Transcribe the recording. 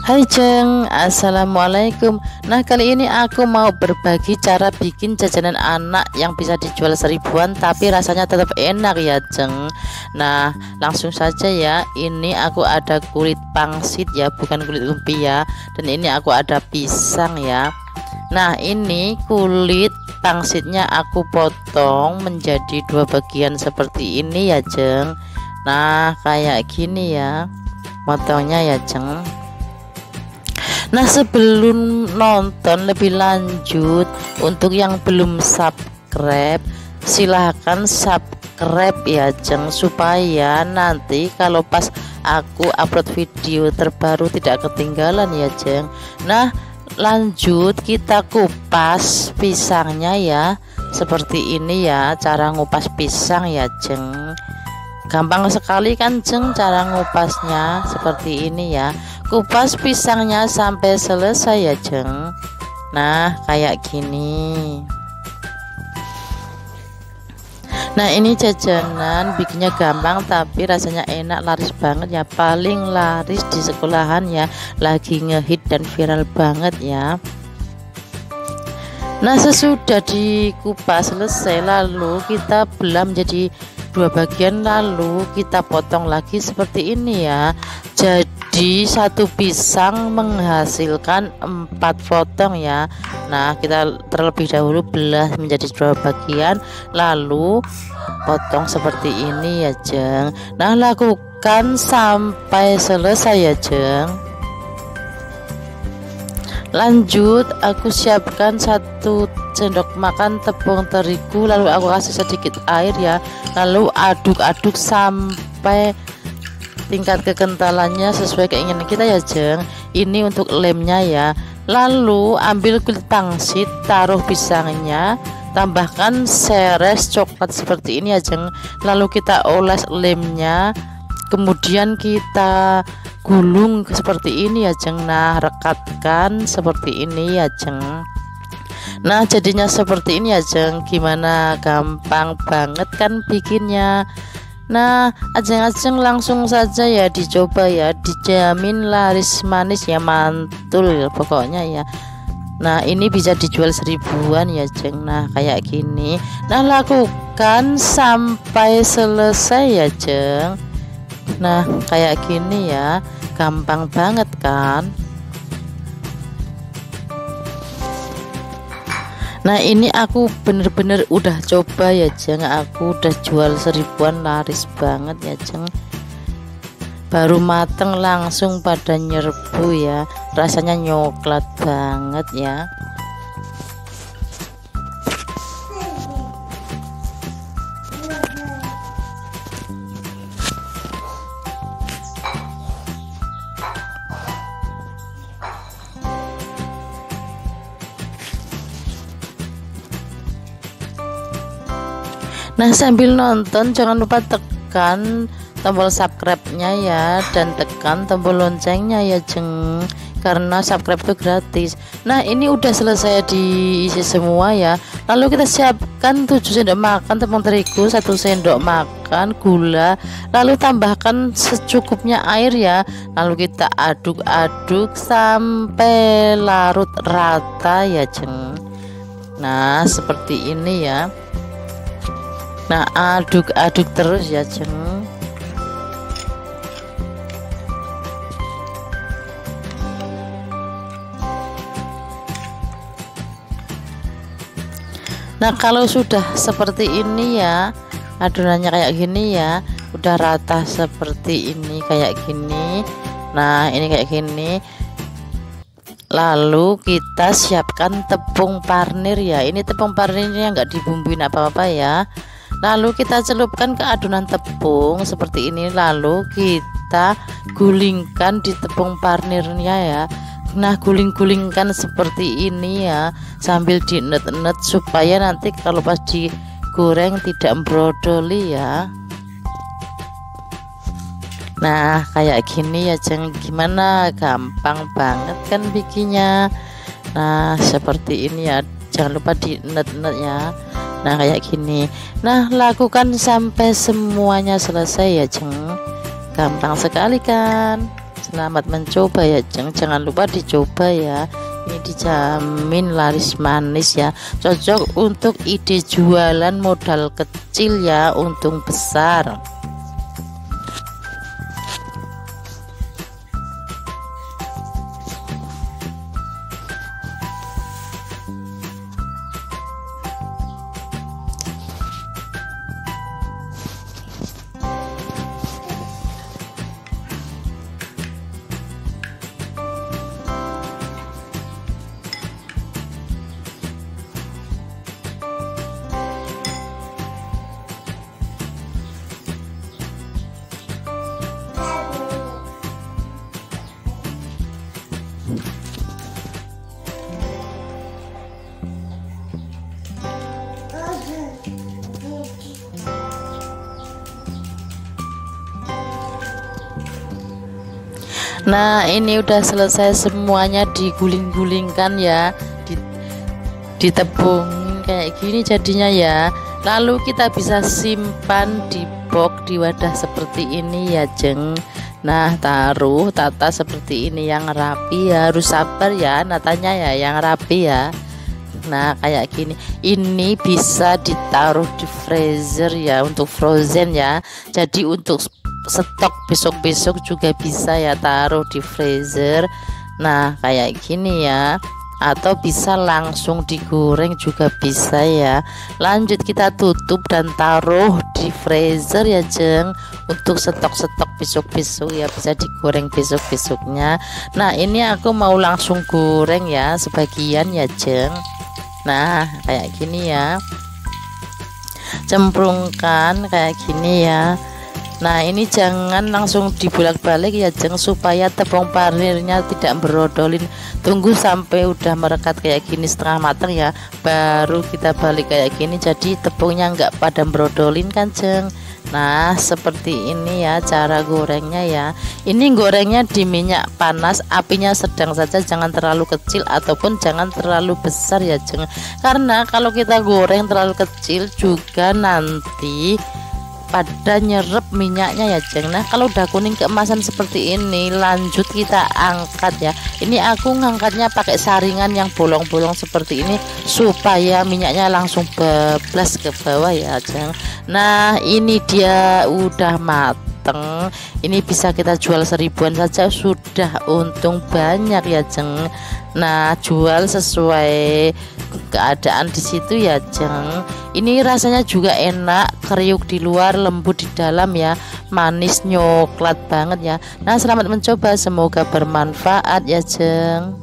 Hai Jeng, Assalamualaikum. Nah, kali ini aku mau berbagi cara bikin jajanan anak yang bisa dijual seribuan tapi rasanya tetap enak ya Jeng. Nah, langsung saja ya. Ini aku ada kulit pangsit ya, bukan kulit lumpia. Dan ini aku ada pisang ya. Nah, ini kulit pangsitnya aku potong menjadi dua bagian seperti ini ya Jeng. Nah, kayak gini ya potongnya ya Jeng. Nah, sebelum nonton lebih lanjut, untuk yang belum subscribe silahkan subscribe ya Jeng, supaya nanti kalau pas aku upload video terbaru tidak ketinggalan ya Jeng. Nah, lanjut kita kupas pisangnya ya, seperti ini ya cara ngupas pisang ya Jeng. Gampang sekali kan Jeng cara ngupasnya, seperti ini ya. Kupas pisangnya sampai selesai ya Jeng. Nah, kayak gini. Nah, ini jajanan bikinnya gampang tapi rasanya enak, laris banget ya. Paling laris di sekolahan ya, lagi ngehit dan viral banget ya. Nah, sesudah dikupas selesai, lalu kita belah menjadi dua bagian, lalu kita potong lagi seperti ini ya. Jadi satu pisang menghasilkan 4 potong ya. Nah, kita terlebih dahulu belah menjadi dua bagian, lalu potong seperti ini ya Jeng. Nah, lakukan sampai selesai ya Jeng. Lanjut, aku siapkan 1 sendok makan tepung terigu, lalu aku kasih sedikit air ya, lalu aduk-aduk sampai tingkat kekentalannya sesuai keinginan kita ya Jeng. Ini untuk lemnya ya. Lalu ambil kulit pangsit, taruh pisangnya, tambahkan seres coklat seperti ini ya Jeng, lalu kita oles lemnya, kemudian kita gulung seperti ini ya Jeng. Nah, rekatkan seperti ini ya Jeng. Nah, jadinya seperti ini ya Jeng. Gimana, gampang banget kan bikinnya. Nah, ajeng-ajeng langsung saja ya dicoba ya, dijamin laris manis ya, mantul ya pokoknya ya. Nah, ini bisa dijual seribuan ya Jeng. Nah, kayak gini. Nah, lakukan sampai selesai ya Jeng. Nah, kayak gini ya, gampang banget kan. Nah, ini aku bener-bener udah coba ya Jeng, aku udah jual seribuan, laris banget ya Jeng. Baru mateng langsung pada nyerbu ya, rasanya nyoklat banget ya. Nah, sambil nonton jangan lupa tekan tombol subscribe-nya ya, dan tekan tombol loncengnya ya Jeng, karena subscribe itu gratis. Nah, ini udah selesai diisi semua ya. Lalu kita siapkan 7 sendok makan tepung terigu, 1 sendok makan gula, lalu tambahkan secukupnya air ya. Lalu kita aduk-aduk sampai larut rata ya Jeng. Nah, seperti ini ya. Nah, aduk-aduk terus ya Jeng. Nah, kalau sudah seperti ini ya, adonannya kayak gini ya, udah rata seperti ini kayak gini. Nah, ini kayak gini. Lalu kita siapkan tepung parnir ya. Ini tepung parnirnya nggak dibumbuin apa-apa ya. Lalu kita celupkan ke adonan tepung seperti ini, lalu kita gulingkan di tepung parnirnya ya. Nah, guling-gulingkan seperti ini ya, sambil dienet-enet supaya nanti kalau pas digoreng tidak brodoli ya. Nah, kayak gini ya Jeng. Gimana, gampang banget kan bikinnya. Nah, seperti ini ya, jangan lupa dienet-enet ya. Nah, kayak gini. Nah, lakukan sampai semuanya selesai ya Jeng. Gampang sekali kan. Selamat mencoba ya Jeng, jangan lupa dicoba ya. Ini dijamin laris manis ya, cocok untuk ide jualan modal kecil ya, untung besar. Nah, ini udah selesai semuanya, diguling-gulingkan ya, ditepung kayak gini jadinya ya. Lalu kita bisa simpan di box di wadah seperti ini ya Jeng. Nah, taruh tata seperti ini yang rapi ya, harus sabar ya natanya ya, yang rapi ya. Nah, kayak gini. Ini bisa ditaruh di freezer ya, untuk frozen ya. Jadi untuk stok besok-besok juga bisa ya, taruh di freezer. Nah, kayak gini ya. Atau bisa langsung digoreng juga bisa ya. Lanjut kita tutup dan taruh di freezer ya Jeng, untuk stok-stok besok-besok ya, bisa digoreng besok-besoknya. Nah, ini aku mau langsung goreng ya sebagian ya Jeng. Nah, kayak gini ya, cemplungkan kayak gini ya. Nah, ini jangan langsung dibolak-balik ya Jeng, supaya tepung parirnya tidak berodolin. Tunggu sampai udah merekat kayak gini setengah matang ya, baru kita balik kayak gini, jadi tepungnya nggak pada berodolin kan Jeng. Nah, seperti ini ya cara gorengnya ya. Ini gorengnya di minyak panas, apinya sedang saja, jangan terlalu kecil ataupun jangan terlalu besar ya Jeng. Karena kalau kita goreng terlalu kecil juga nanti pada nyerep minyaknya ya Jeng. Nah, kalau udah kuning keemasan seperti ini, lanjut kita angkat ya. Ini aku ngangkatnya pakai saringan yang bolong-bolong seperti ini supaya minyaknya langsung bablas ke bawah ya Jeng. Nah, ini dia udah mateng. Ini bisa kita jual 1000-an saja sudah untung banyak ya Jeng. Nah, jual sesuai keadaan di situ ya Jeng. Ini rasanya juga enak, kriuk di luar, lembut di dalam ya, manis nyoklat banget ya. Nah, selamat mencoba, semoga bermanfaat ya Jeng.